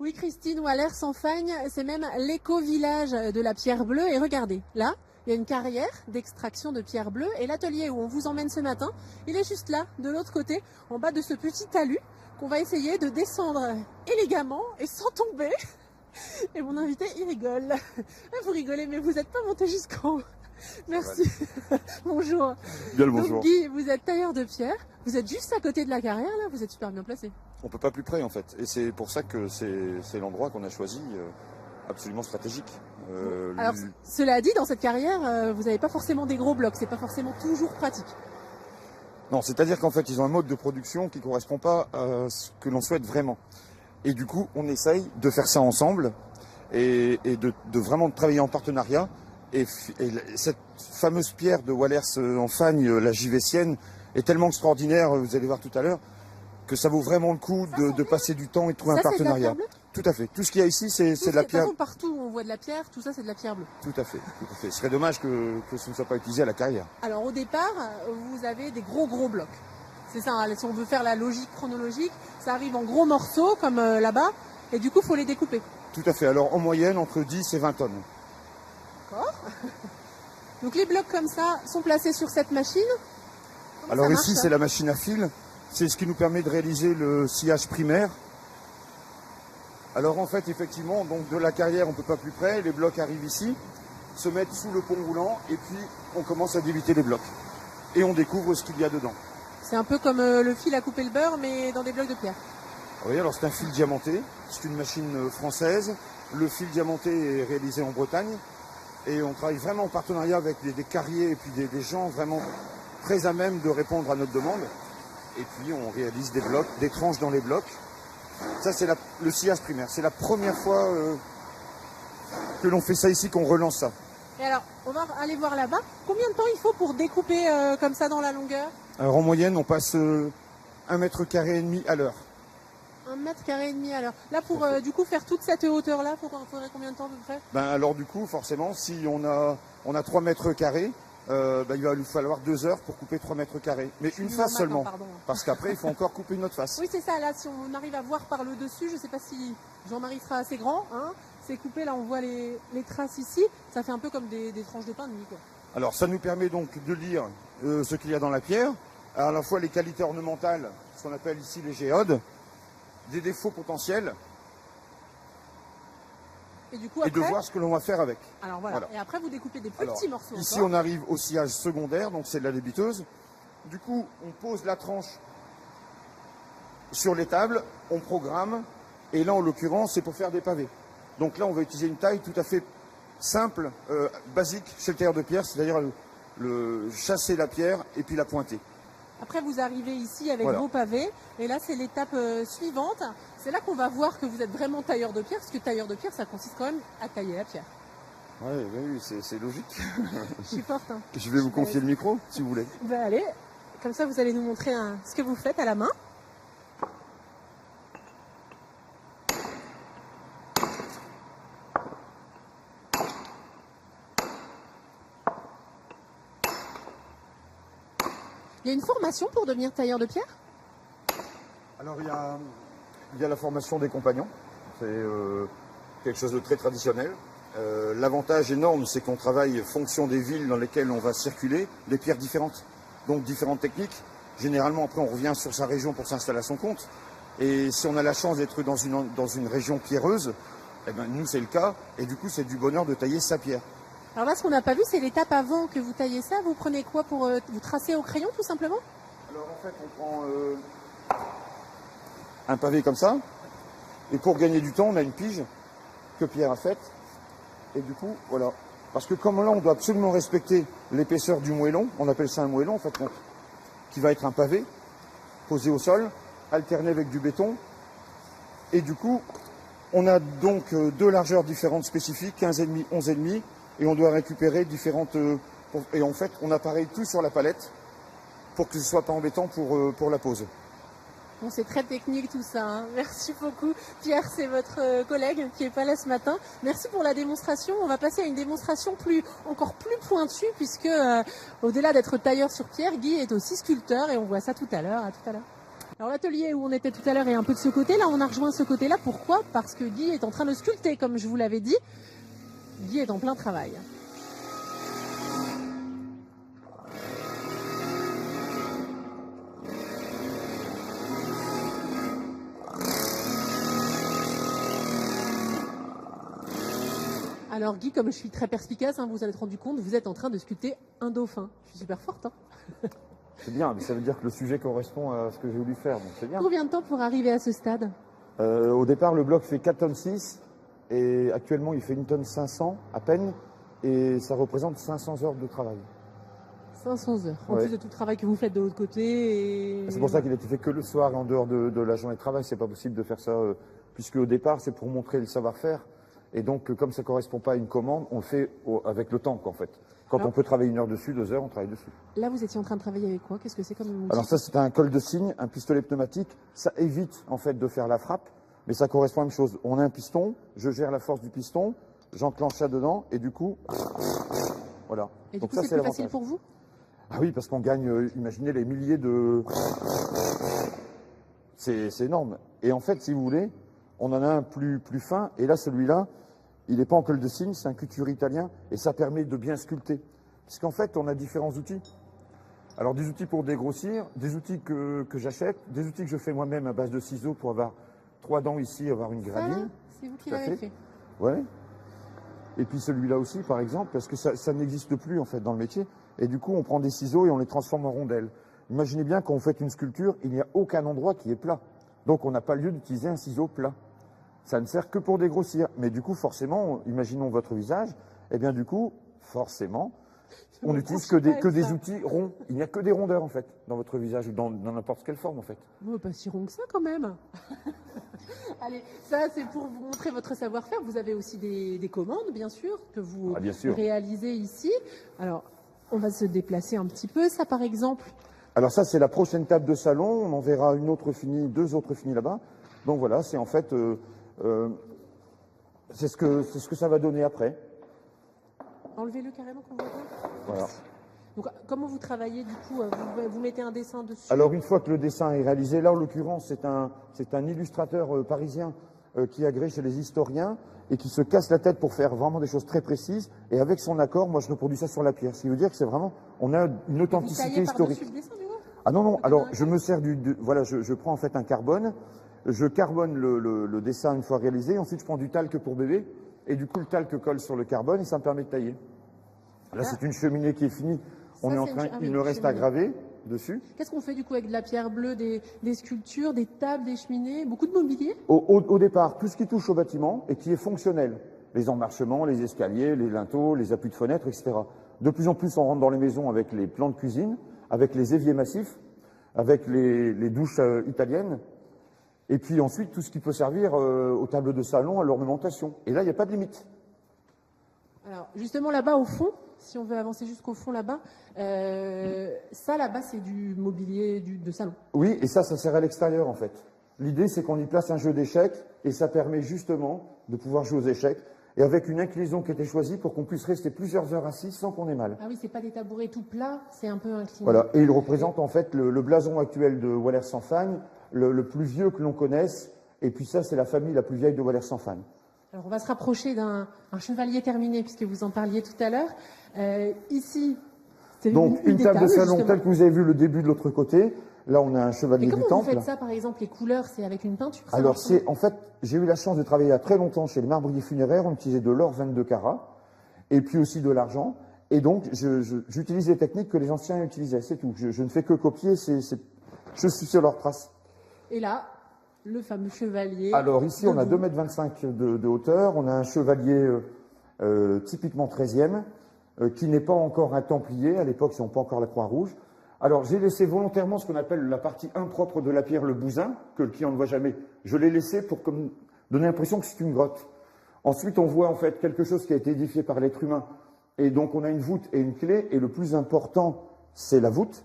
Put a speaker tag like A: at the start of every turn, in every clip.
A: Oui, Christine, Wallers en Fagne, c'est même l'éco-village de la pierre bleue. Et regardez, là, il y a une carrière d'extraction de pierre bleue. Et l'atelier où on vous emmène ce matin, il est juste là, de l'autre côté, en bas de ce petit talus, qu'on va essayer de descendre élégamment et sans tomber. Et mon invité, il rigole. Vous rigolez, mais vous n'êtes pas monté jusqu'en haut. Merci. Bonjour.
B: Bien le bonjour.
A: Donc Guy, vous êtes tailleur de pierre. Vous êtes juste à côté de la carrière, là. Vous êtes super bien placé.
B: On peut pas plus près en fait. Et c'est pour ça que c'est l'endroit qu'on a choisi, absolument stratégique.
A: Alors, cela dit, dans cette carrière, vous n'avez pas forcément des gros blocs. C'est pas forcément toujours pratique.
B: Non, c'est-à-dire qu'en fait, ils ont un mode de production qui correspond pas à ce que l'on souhaite vraiment. Et du coup, on essaye de faire ça ensemble et de vraiment travailler en partenariat. Et cette fameuse pierre de Wallers en Fagne, la Givessienne, est tellement extraordinaire, vous allez voir tout à l'heure, que ça vaut vraiment le coup de passer du temps et de trouver un partenariat. Tout à fait. Tout ce qu'il y a ici, c'est de la pierre.
A: Partout où on voit de la pierre, tout ça, c'est de la pierre bleue.
B: Tout à fait. Tout à fait. Ce serait dommage que ce ne soit pas utilisé à la carrière.
A: Alors au départ, vous avez des gros blocs. C'est ça, hein, si on veut faire la logique chronologique, ça arrive en gros morceaux comme là-bas, et du coup, il faut les découper.
B: Tout à fait. Alors en moyenne, entre 10 et 20 tonnes.
A: D'accord. Donc les blocs comme ça sont placés sur cette machine.
B: Alors ici, c'est la machine à fil. C'est ce qui nous permet de réaliser le sciage primaire. Alors en fait, effectivement, donc de la carrière, on ne peut pas plus près. Les blocs arrivent ici, se mettent sous le pont roulant, et puis on commence à débiter les blocs. Et on découvre ce qu'il y a dedans.
A: C'est un peu comme le fil à couper le beurre, mais dans des blocs de pierre.
B: Oui, alors c'est un fil diamanté. C'est une machine française. Le fil diamanté est réalisé en Bretagne. Et on travaille vraiment en partenariat avec des carriers et puis des gens vraiment très à même de répondre à notre demande. Et puis on réalise des blocs, des tranches dans les blocs. Ça c'est le sciage primaire. C'est la première fois que l'on fait ça ici, qu'on relance ça.
A: Et alors, on va aller voir là-bas. Combien de temps il faut pour découper comme ça dans la longueur?
B: Alors en moyenne, on passe 1,5 mètre à l'heure.
A: 1,5 mètre à l'heure. Là, pour du coup faire toute cette hauteur-là, il faudrait combien de temps à peu près?
B: Ben, alors du coup, forcément, si on a 3 mètres carrés, il va nous falloir 2 heures pour couper 3 mètres carrés. Mais une face seulement, parce qu'après, il faut encore couper une autre face.
A: Oui, c'est ça. Là, si on arrive à voir par le dessus, je ne sais pas si Jean-Marie sera assez grand. Hein, c'est coupé, là, on voit les traces ici. Ça fait un peu comme des tranches de pain de mie, quoi.
B: Alors, ça nous permet donc de lire ce qu'il y a dans la pierre, à la fois les qualités ornementales, ce qu'on appelle ici les géodes, des défauts potentiels,
A: et du coup, après,
B: et de voir ce que l'on va faire avec.
A: Alors voilà. Et après, vous découpez des petits morceaux.
B: Ici, on arrive au sciage secondaire, donc c'est de la débiteuse. Du coup, on pose la tranche sur les tables, on programme, et là, en l'occurrence, c'est pour faire des pavés. Donc là, on va utiliser une taille tout à fait simple, basique chez le tailleur de pierre, c'est-à-dire le chasser la pierre et puis la pointer.
A: Après, vous arrivez ici avec vos pavés, et là, c'est l'étape suivante. C'est là qu'on va voir que vous êtes vraiment tailleur de pierre, parce que tailleur de pierre, ça consiste quand même à tailler la pierre.
B: Oui, c'est logique.
A: Je suis forte. Hein.
B: Je vais vous confier le micro, si vous voulez.
A: Ben allez, comme ça, vous allez nous montrer ce que vous faites à la main. Il y a une formation pour devenir tailleur de pierre?
B: Alors il y a la formation des compagnons, c'est quelque chose de très traditionnel. L'avantage énorme, c'est qu'on travaille en fonction des villes dans lesquelles on va circuler, des pierres différentes, donc différentes techniques. Généralement, après, on revient sur sa région pour s'installer à son compte. Et si on a la chance d'être dans une région pierreuse, eh ben, nous c'est le cas, et du coup c'est du bonheur de tailler sa pierre.
A: Alors là, ce qu'on n'a pas vu, c'est l'étape avant que vous taillez ça. Vous prenez quoi pour vous tracer au crayon, tout simplement?
B: Alors en fait, on prend un pavé comme ça, et pour gagner du temps, on a une pige que Pierre a faite, et du coup, voilà. Parce que comme là, on doit absolument respecter l'épaisseur du moellon, on appelle ça un moellon, en fait, qui va être un pavé, posé au sol, alterné avec du béton, et du coup, on a donc deux largeurs différentes spécifiques, 15,5, 11,5, et on doit récupérer différentes... et en fait, on appareille tout sur la palette pour que ce ne soit pas embêtant pour la pose.
A: Bon, c'est très technique tout ça. Hein. Merci beaucoup. Pierre, c'est votre collègue qui n'est pas là ce matin. Merci pour la démonstration. On va passer à une démonstration encore plus pointue puisque au-delà d'être tailleur sur pierre, Guy est aussi sculpteur et on voit ça tout à l'heure. À tout à l'heure. Alors l'atelier où on était tout à l'heure est un peu de ce côté, là on a rejoint ce côté-là. Pourquoi? Parce que Guy est en train de sculpter, comme je vous l'avais dit. Guy est en plein travail. Alors Guy, comme je suis très perspicace, hein, vous vous êtes rendu compte, vous êtes en train de sculpter un dauphin. Je suis super forte. Hein.
B: C'est bien, mais ça veut dire que le sujet correspond à ce que j'ai voulu faire, donc c'est bien.
A: Combien de temps pour arriver à ce stade?
B: Au départ, le bloc fait 4,6 tonnes et actuellement il fait 1,5 tonne à peine et ça représente 500 heures de travail.
A: 500 heures, en
B: Ouais.
A: plus de tout le travail que vous faites de l'autre côté. Et...
B: C'est pour ça qu'il a été fait que le soir et en dehors de la journée de travail. C'est pas possible de faire ça, puisque au départ, c'est pour montrer le savoir-faire. Et donc, comme ça correspond pas à une commande, on le fait avec le temps, quoi, en fait. Quand
A: Alors,
B: on peut travailler 1 heure dessus, 2 heures, on travaille dessus.
A: là, vous étiez en train de travailler avec quoi? Qu'est-ce que c'est comme outil?
B: Alors ça, c'est un col de cygne, un pistolet pneumatique. Ça évite, en fait, de faire la frappe, mais ça correspond à la même chose. On a un piston, je gère la force du piston, j'enclenche ça dedans, et du coup, voilà.
A: Et du
B: Donc
A: coup,
B: ça,
A: c'est plus facile
B: l'avantage.
A: pour vous?
B: Ah oui, parce qu'on gagne, imaginez les milliers de... C'est énorme. Et en fait, si vous voulez, on en a un plus fin, et là, celui-là, il n'est pas en col de cygne, c'est un couture italien, et ça permet de bien sculpter. Parce qu'en fait, on a différents outils. Alors, des outils pour dégrossir, des outils que j'achète, des outils que je fais moi-même à base de ciseaux pour avoir 3 dents ici, avoir une
A: Ça,
B: gravine.
A: là, c'est vous qui
B: Tout à
A: l'avez
B: fait.
A: fait.
B: Ouais. Et puis celui-là aussi, par exemple, parce que ça n'existe plus en fait dans le métier. Et du coup, on prend des ciseaux et on les transforme en rondelles. Imaginez bien quand vous faites une sculpture, il n'y a aucun endroit qui est plat. Donc on n'a pas lieu d'utiliser un ciseau plat. Ça ne sert que pour dégrossir. Mais du coup, forcément, imaginons votre visage, et bien du coup, forcément, on n'utilise que des outils ronds. Il n'y a que des rondeurs en fait dans votre visage ou dans n'importe quelle forme en fait.
A: Oh, pas si rond que ça quand même. Allez, ça c'est pour vous montrer votre savoir-faire. Vous avez aussi des commandes, bien sûr, que vous
B: Ah, bien sûr.
A: réalisez ici. Alors, on va se déplacer un petit peu. Ça, par exemple,
B: Alors ça, c'est la prochaine table de salon. On en verra une autre finie, 2 autres finies là-bas. Donc voilà, c'est en fait, c'est ce que ça va donner après.
A: enlevez-le carrément qu'on voit pas.
B: Voilà.
A: Donc, comment vous travaillez du coup? Vous mettez un dessin dessus?
B: Alors une fois que le dessin est réalisé, là en l'occurrence, c'est un illustrateur parisien qui agrée chez les historiens et qui se casse la tête pour faire vraiment des choses très précises. Et avec son accord, moi je reproduis ça sur la pierre. Ce qui veut dire que c'est vraiment, on a une
A: Vous
B: authenticité
A: taillez
B: historique.
A: par-dessus le dessin, du coup?
B: Ah non, non, alors je me sers voilà, je prends en fait un carbone, je carbone le dessin une fois réalisé, ensuite je prends du talc pour bébé, et du coup le talc colle sur le carbone et ça me permet de tailler. Là c'est une cheminée qui est finie, on
A: Ça,
B: est en
A: c'est
B: train,
A: ah oui,
B: il me reste à
A: cheminée.
B: graver dessus.
A: Qu'est-ce qu'on fait du coup avec de la pierre bleue, des sculptures, des tables, des cheminées, beaucoup de mobilier?
B: Au départ, tout ce qui touche au bâtiment et qui est fonctionnel, les emmarchements, les escaliers, les linteaux, les appuis de fenêtres, etc. De plus en plus on rentre dans les maisons avec les plans de cuisine, avec les éviers massifs, avec les douches italiennes, et puis ensuite tout ce qui peut servir aux tables de salon, à l'ornementation. Et là, il n'y a pas de limite.
A: Alors, justement, là-bas, au fond, si on veut avancer jusqu'au fond là-bas, ça, là-bas, c'est du mobilier de salon.
B: Oui, et ça sert à l'extérieur en fait. L'idée, c'est qu'on y place un jeu d'échecs, et ça permet justement de pouvoir jouer aux échecs, et avec une inclinaison qui était choisie pour qu'on puisse rester plusieurs heures assis sans qu'on ait mal.
A: Ah oui, c'est pas des tabourets tout plats, c'est un peu incliné.
B: Voilà, et il représente en fait le blason actuel de Wallers-sans-Fagne, le plus vieux que l'on connaisse, et puis ça, c'est la famille la plus vieille de Wallers-sans-Fagne.
A: Alors, on va se rapprocher d'un chevalier terminé, puisque vous en parliez tout à l'heure. Ici, c'est
B: Donc, une
A: des
B: table de
A: tables,
B: salon
A: justement.
B: telle que vous avez vu le début de l'autre côté. Là, on a un
A: Et
B: chevalier du
A: comment vous
B: temple.
A: faites ça, par exemple, les couleurs, c'est avec une peinture? ça
B: Alors,
A: marche comment?
B: en fait, j'ai eu la chance de travailler il y a très longtemps chez les marbriers funéraires. On utilisait de l'or 22 carats, et puis aussi de l'argent. Et donc, j'utilise les techniques que les anciens utilisaient, c'est tout. Je ne fais que copier, je suis sur leurs traces.
A: Et là, le fameux chevalier.
B: Alors ici, on a
A: debout.
B: 2,25 m de hauteur. On a un chevalier typiquement 13e, qui n'est pas encore un templier. À l'époque, ils n'ont pas encore la croix rouge. Alors, j'ai laissé volontairement ce qu'on appelle la partie impropre de la pierre, le bousin, que le client ne voit jamais. Je l'ai laissé pour donner l'impression que c'est une grotte. Ensuite, on voit en fait quelque chose qui a été édifié par l'être humain. Et donc, on a une voûte et une clé. Et le plus important, c'est la voûte.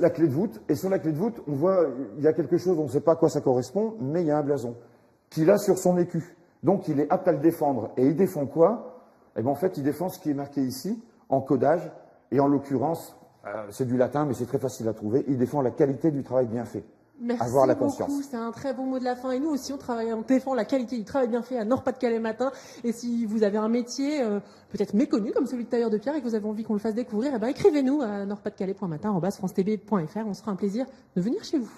B: La clé de voûte. Et sur la clé de voûte, on voit, il y a quelque chose, on ne sait pas à quoi ça correspond, mais il y a un blason qu'il a sur son écu. Donc, il est apte à le défendre. Et il défend quoi? Eh bien, en fait, il défend ce qui est marqué ici, en codage. Et en l'occurrence, c'est du latin, mais c'est très facile à trouver. Il défend la qualité du travail bien fait.
A: Merci
B: avoir la
A: beaucoup,
B: conscience.
A: c'est un très bon mot de la fin. Et nous aussi, on défend la qualité du travail bien fait à Nord-Pas-de-Calais matin. Et si vous avez un métier peut-être méconnu, comme celui de tailleur de pierre, et que vous avez envie qu'on le fasse découvrir, eh ben, écrivez-nous à nordpasdecalais.matin@francetv.fr. On sera un plaisir de venir chez vous.